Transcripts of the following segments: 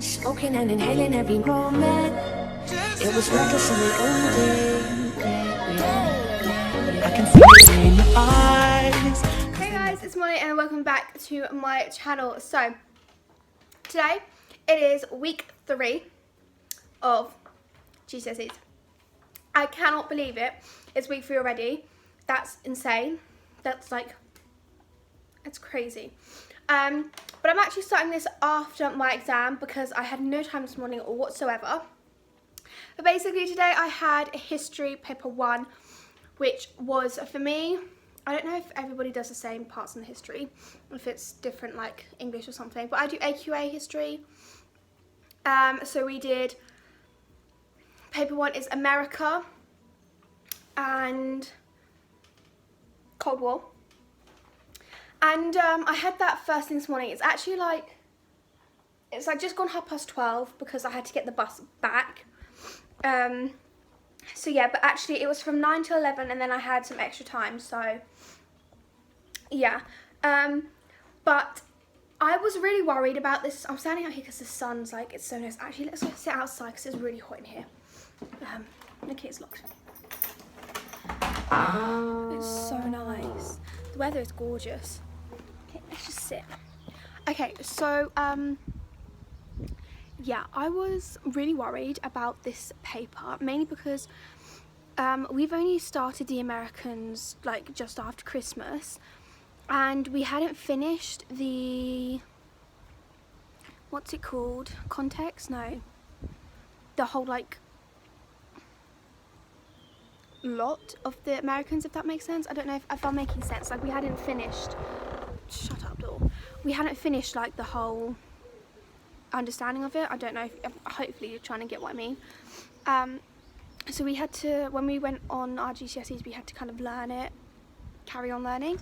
Smoking and inhaling every moment. It was reckless and we owned it. I can see it in your eyes. Hey guys, it's Molly and welcome back to my channel. So, today it is week 3 of Gcse's. I cannot believe it. It's week 3 already. That's insane. That's it's crazy. But I'm actually starting this after my exam because I had no time this morning whatsoever. But basically today I had history paper 1, which was, for me, I don't know if everybody does the same parts in the history, if it's different like English or something, but I do AQA history. So we did, paper 1 is America and Cold War. And I had that first thing this morning. It's actually it's just gone 12:30 because I had to get the bus back. So yeah, but actually it was from 9 till 11 and then I had some extra time, so yeah. But I was really worried about this. I'm standing out here because the sun's it's so nice. Actually, let's go sit outside because it's really hot in here. Okay, it's locked. It's so nice. The weather is gorgeous. Okay, let's just sit. Okay, so yeah, I was really worried about this paper, mainly because we've only started the Americans just after Christmas, and we hadn't finished the, what's it called? Context? No. The whole lot of the Americans, if that makes sense. I don't know if I'm making sense. We hadn't finished, shut up door. We hadn't finished the whole understanding of it. I don't know if, hopefully you're trying to get what I mean. So we had to, when we went on our GCSEs, we had to kind of learn it, carry on learning.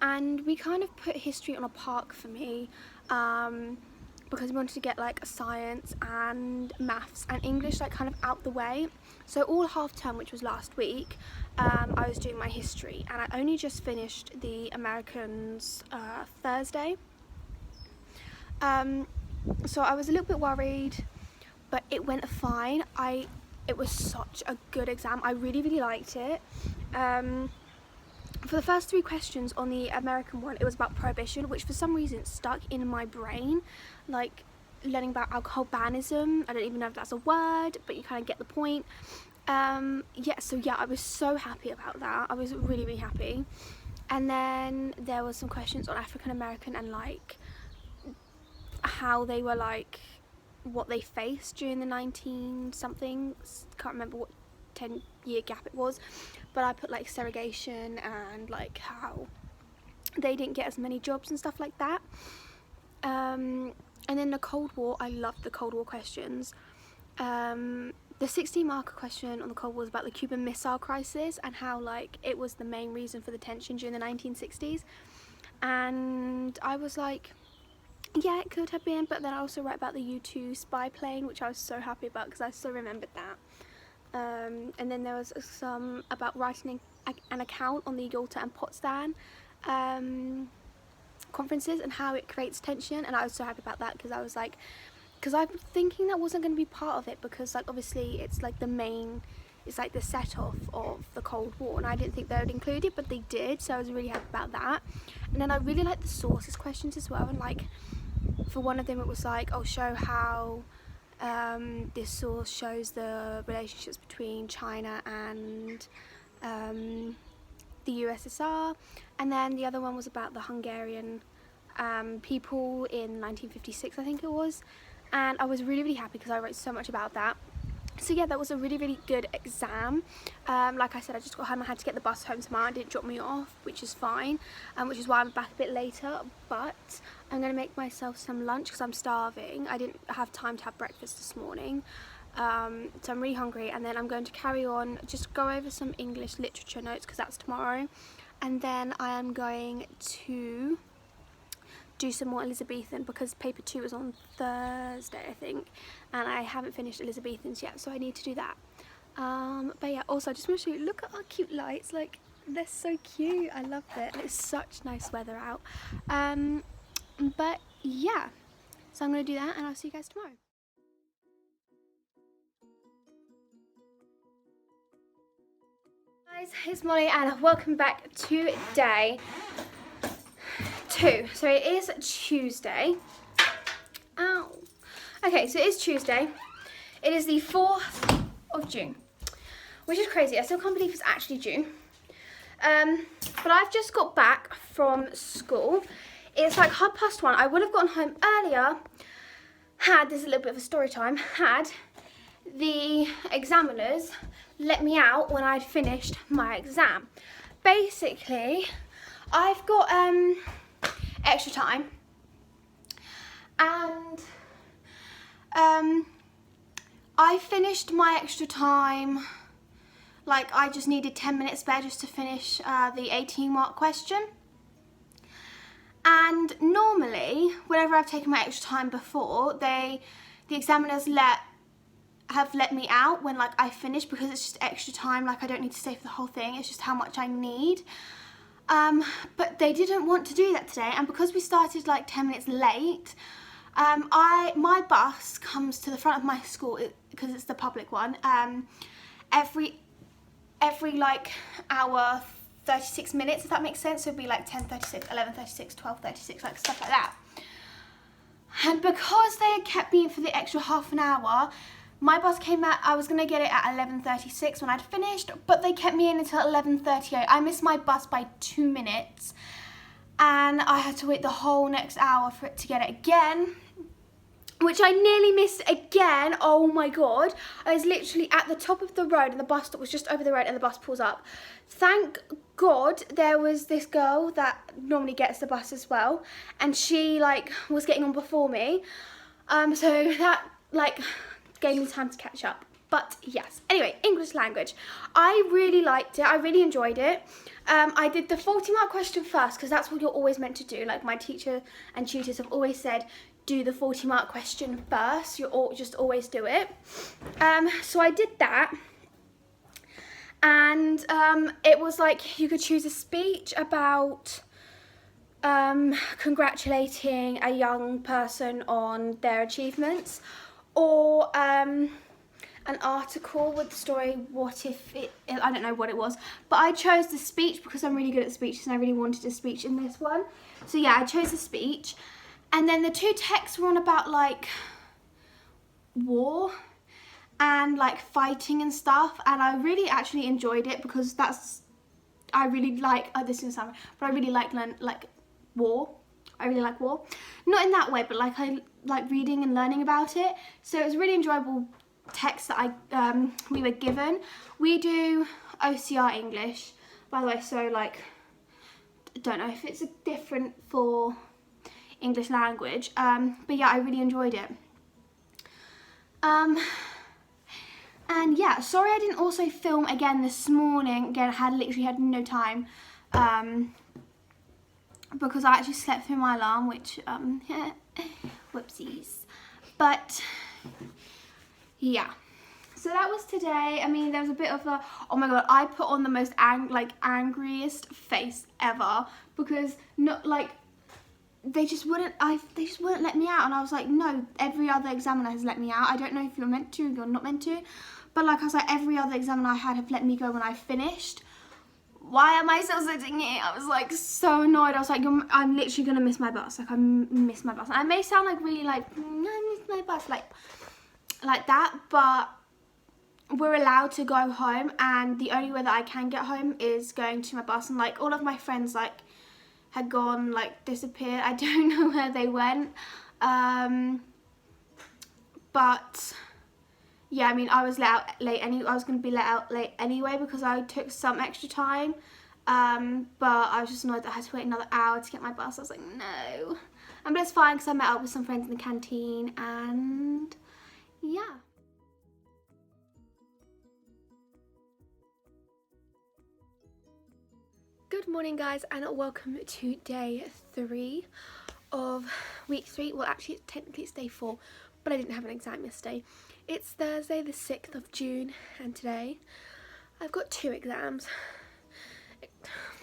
And we kind of put history on a park for me, because we wanted to get science and maths and English kind of out the way. So all half term, which was last week, I was doing my history, and I only just finished the Americans Thursday. So I was a little bit worried, but it went fine. It was such a good exam. I really, really liked it. For the first 3 questions on the American one, it was about prohibition, which for some reason stuck in my brain, learning about alcohol banism. I don't even know if that's a word, but you kind of get the point. Yeah, I was so happy about that. I was really, really happy. And then there was some questions on African American and how they were what they faced during the 19-somethings. Can't remember what 10-year gap it was, but I put segregation and how they didn't get as many jobs and stuff like that. And then the Cold War, I loved the Cold War questions. The 60-marker question on the Cold War was about the Cuban Missile Crisis and how it was the main reason for the tension during the 1960s. And I was yeah, it could have been, but then I also wrote about the U-2 spy plane, which I was so happy about because I still remembered that. And then there was some about writing an account on the Yalta and Potsdam conferences and how it creates tension, and I was so happy about that because I was because I'm thinking that wasn't going to be part of it because obviously it's the main, it's the set-off of the Cold War, and I didn't think they would include it, but they did, so I was really happy about that. And then I really liked the sources questions as well, and for one of them it was oh, show how this source shows the relationships between China and the USSR, and then the other one was about the Hungarian people in 1956, I think it was, and I was really, really happy because I wrote so much about that. So yeah, that was a really, really good exam. Like I said, I just got home. I had to get the bus home tomorrow. It didn't drop me off, which is fine, which is why I'm back a bit later. But I'm going to make myself some lunch because I'm starving. I didn't have time to have breakfast this morning. So I'm really hungry. And then I'm going to carry on, just go over some English literature notes because that's tomorrow. And then I am going to do some more Elizabethan because paper 2 is on Thursday, I think, and I haven't finished Elizabethans yet, so I need to do that. But yeah, also I just want to show you, look at our cute lights, they're so cute. I love it. It's such nice weather out. But yeah, So I'm going to do that and I'll see you guys tomorrow. Guys, it's Molly and welcome back to day 2. So it is Tuesday. Ow. Okay, so it is Tuesday. It is the 4th of June, which is crazy. I still can't believe it's actually June. But I've just got back from school. It's like 1:30. I would have gotten home earlier had, this is a little bit of a story time, had the examiners let me out when I'd finished my exam. Basically, I've got extra time, and I finished my extra time, like I just needed 10 minutes spare just to finish the 18-mark question. And normally, whenever I've taken my extra time before, the examiners have let me out when like I finish, because it's just extra time, like I don't need to stay for the whole thing, it's just how much I need. But they didn't want to do that today, and because we started like 10 minutes late, my bus comes to the front of my school, because it's the public one, every like hour 36 minutes, if that makes sense. So it'd be like 10:36, 11:36, 12:36, like stuff like that. And because they had kept me in for the extra half an hour, my bus came out, I was going to get it at 11:36 when I'd finished, but they kept me in until 11:38. I missed my bus by 2 minutes, and I had to wait the whole next hour for it to get it again, which I nearly missed again. Oh my god. I was literally at the top of the road and the bus stop was just over the road and the bus pulls up. Thank god there was this girl that normally gets the bus as well, and she like was getting on before me. So that like gave me time to catch up. But yes, anyway, English language. I really liked it. I really enjoyed it. I did the 40-mark question first, because that's what you're always meant to do. Like my teacher and tutors have always said, do the 40-mark question first. Just always do it. So I did that. And it was like you could choose a speech about congratulating a young person on their achievements, or an article with the story, what if it, I don't know what it was, but I chose the speech because I'm really good at speeches and I really wanted a speech in this one. So yeah, I chose the speech. And then the 2 texts were on about like war and like fighting and stuff, and I really actually enjoyed it because I really like, this is gonna sound, but I really like war. I really like war. Not in that way, but like I like reading and learning about it. So it was a really enjoyable text that we were given. We do OCR English, by the way, so like, I don't know if it's different for English language, but yeah, I really enjoyed it. And yeah, sorry I didn't also film again this morning. Again, I literally had no time, because I actually slept through my alarm, which, whoopsies. But yeah, so that was today. I mean, there was a bit of a, oh my god, I put on the most angriest face ever, because not like, they just wouldn't let me out, and I was like, no, every other examiner has let me out. I don't know if you're meant to or you're not meant to, but like I was like, every other examiner I had have let me go when I finished. Why am I still sitting here? I was like so annoyed. I was like, I'm literally gonna miss my bus. Like I miss my bus. And I may sound like really like, I miss my bus, like that, but we're allowed to go home, and the only way that I can get home is going to my bus. And like all of my friends like had gone, like disappeared. I don't know where they went. But yeah, I mean, I was let out late anyway. I was going to be let out late anyway because I took some extra time. But I was just annoyed that I had to wait another hour to get my bus. I was like, no. But it's fine because I met up with some friends in the canteen, and yeah. Good morning, guys, and welcome to day 3 of week 3. Well, actually, technically it's day 4, but I didn't have an exam yesterday. It's Thursday, the 6th of June, and today I've got 2 exams.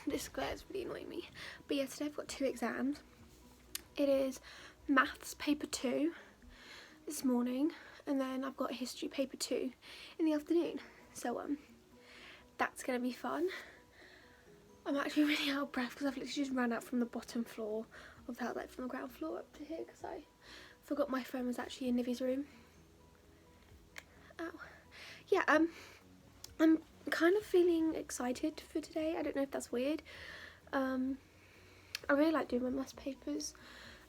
This glare is really annoying me. But yeah, today I've got 2 exams. It is maths paper 2 this morning, and then I've got history paper 2 in the afternoon. So that's gonna be fun. I'm actually really out of breath because I've literally just ran out from the bottom floor of the house, like from the ground floor up to here, because I forgot my phone was actually in Livy's room. Ow. Yeah, I'm kind of feeling excited for today. I don't know if that's weird. I really like doing my maths papers.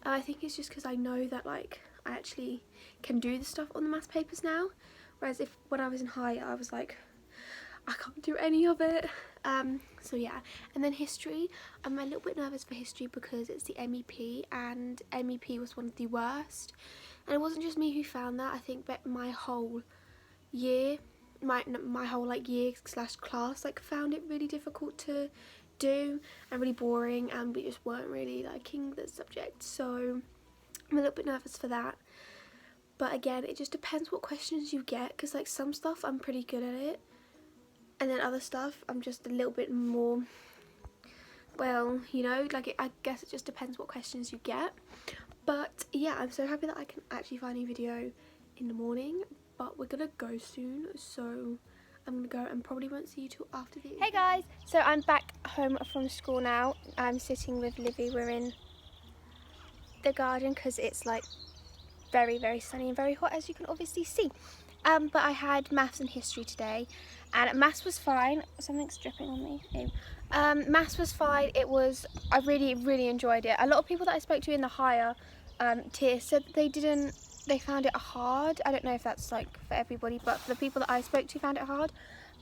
I think it's just because I know that like I actually can do the stuff on the maths papers now, whereas when I was in higher I was like, I can't do any of it. So yeah, and then history, I'm a little bit nervous for history because it's the MEP, and MEP was one of the worst, and it wasn't just me who found that. I think that my whole year, my whole like year slash class like found it really difficult to do and really boring, and we just weren't really liking the subject, so I'm a little bit nervous for that. But again, it just depends what questions you get, because like some stuff I'm pretty good at it, and then other stuff I'm just a little bit more, well, you know, like I guess it just depends what questions you get. But yeah, I'm so happy that I can actually find a video in the morning, but we're gonna go soon, so I'm gonna go and probably won't see you till after the... Hey guys, so I'm back home from school now. I'm sitting with Livy. We're in the garden because it's like very, very sunny and very hot, as you can obviously see. But I had maths and history today, and maths was fine. Something's dripping on me. Ew. Maths was fine. I really, really enjoyed it. A lot of people that I spoke to in the higher tier said that they found it hard. I don't know if that's like for everybody, but for the people that I spoke to found it hard.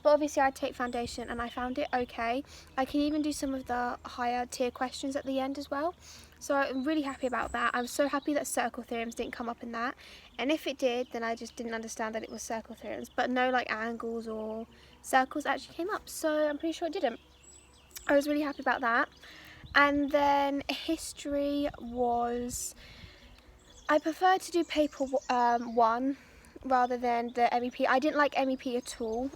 But obviously I take foundation and I found it okay. I can even do some of the higher tier questions at the end as well. So I'm really happy about that. I'm so happy that circle theorems didn't come up in that. And if it did, then I just didn't understand that it was circle theorems. But no like angles or circles actually came up. So I'm pretty sure it didn't. I was really happy about that. And then history was... I prefer to do paper 1 rather than the MEP. I didn't like MEP at all.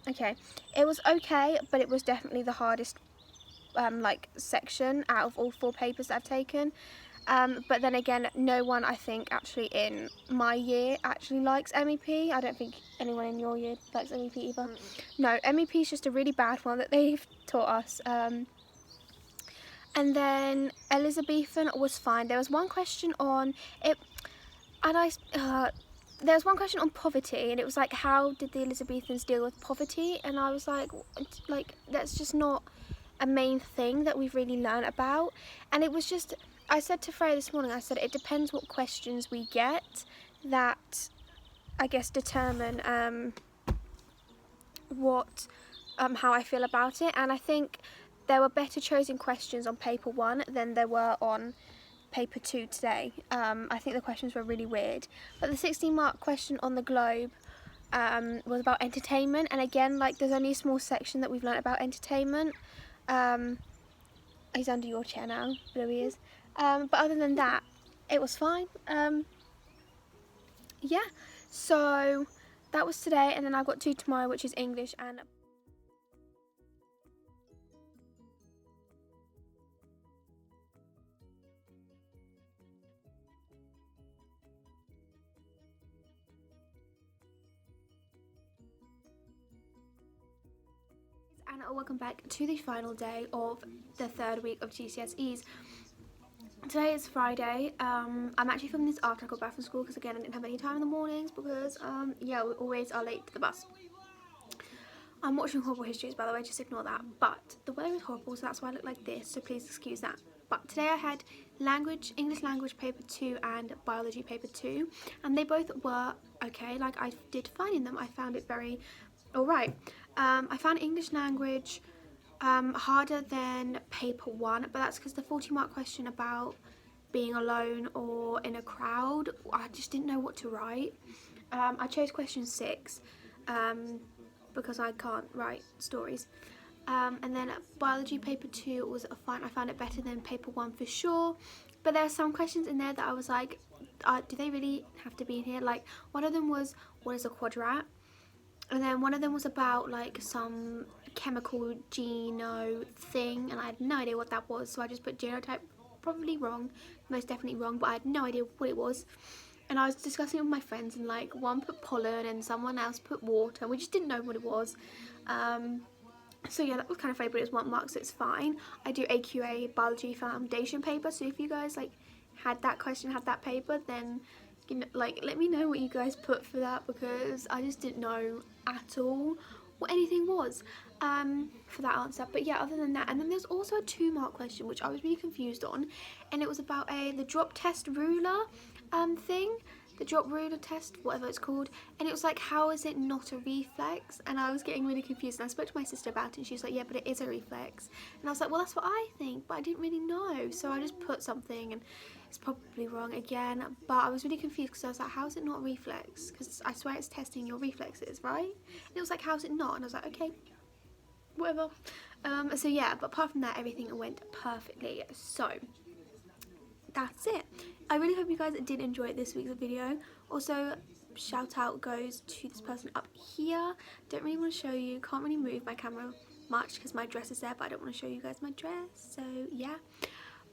Okay. It was okay, but it was definitely the hardest like section out of all 4 papers that I've taken. But then again, no one I think actually in my year actually likes MEP. I don't think anyone in your year likes MEP either. No, MEP is just a really bad one that they've taught us. And then Elizabethan was fine. There was one question on it, and there was one question on poverty, and it was like, how did the Elizabethans deal with poverty? And I was like that's just not a main thing that we've really learned about. And it was just, I said to Freya this morning, I said it depends what questions we get that I guess determine how I feel about it. And I think there were better chosen questions on paper 1 than there were on paper 2 today. I think the questions were really weird. But the 16-mark question on the globe was about entertainment, and again, like there's only a small section that we've learnt about entertainment. He's under your chair now, there he is. But other than that, it was fine. Yeah, so that was today, and then I've got 2 tomorrow, which is English and... And welcome back to the final day of the 3rd week of GCSEs. Today is Friday. I'm actually filming this after I got back from school because again I didn't have any time in the mornings because yeah, we always are late to the bus. I'm watching horrible histories, by the way, just ignore that. But the weather is horrible, so that's why I look like this, so please excuse that. But today I had English language paper 2 and biology paper 2, and they both were okay. Like I did fine in them. I found it very alright. I found English language harder than paper 1, but that's because the 40-mark question about being alone or in a crowd, I just didn't know what to write. I chose question 6 because I can't write stories. And then biology paper 2 was fine. I found it better than paper 1 for sure, but there are some questions in there that I was like, do they really have to be in here? Like one of them was, what is a quadrat? And then one of them was about like some chemical geno thing, and I had no idea what that was, so I just put genotype probably wrong, most definitely wrong, but I had no idea what it was. And I was discussing it with my friends, and like one put pollen and someone else put water. We just didn't know what it was. So yeah, that was kind of funny, but it's 1 mark, so it's fine. I do AQA biology foundation paper, so if you guys like had that question, had that paper, then you know, like let me know what you guys put for that, because I just didn't know at all what anything was for that answer. But yeah, other than that, and then there's also a 2 mark question which I was really confused on, and it was about the drop test ruler thing, the drop ruler test, whatever it's called, and it was like, how is it not a reflex? And I was getting really confused, and I spoke to my sister about it, and she was like, yeah, but it is a reflex. And I was like, well, that's what I think, but I didn't really know, so I just put something, and it's probably wrong again, but I was really confused because I was like, how is it not a reflex? Because I swear it's testing your reflexes, right? And it was like, how is it not? And I was like, okay, whatever. So yeah, but apart from that, everything went perfectly. So that's it. I really hope you guys did enjoy this week's video. Also, shout out goes to this person up here. Don't really want to show you, can't really move my camera much because my dress is there, but I don't want to show you guys my dress, so yeah.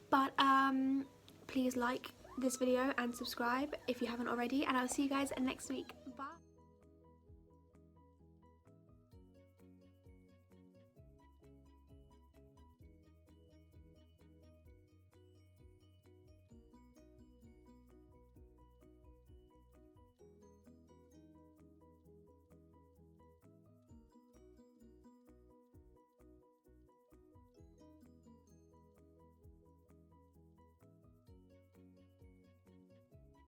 But please like this video and subscribe if you haven't already, and I'll see you guys next week.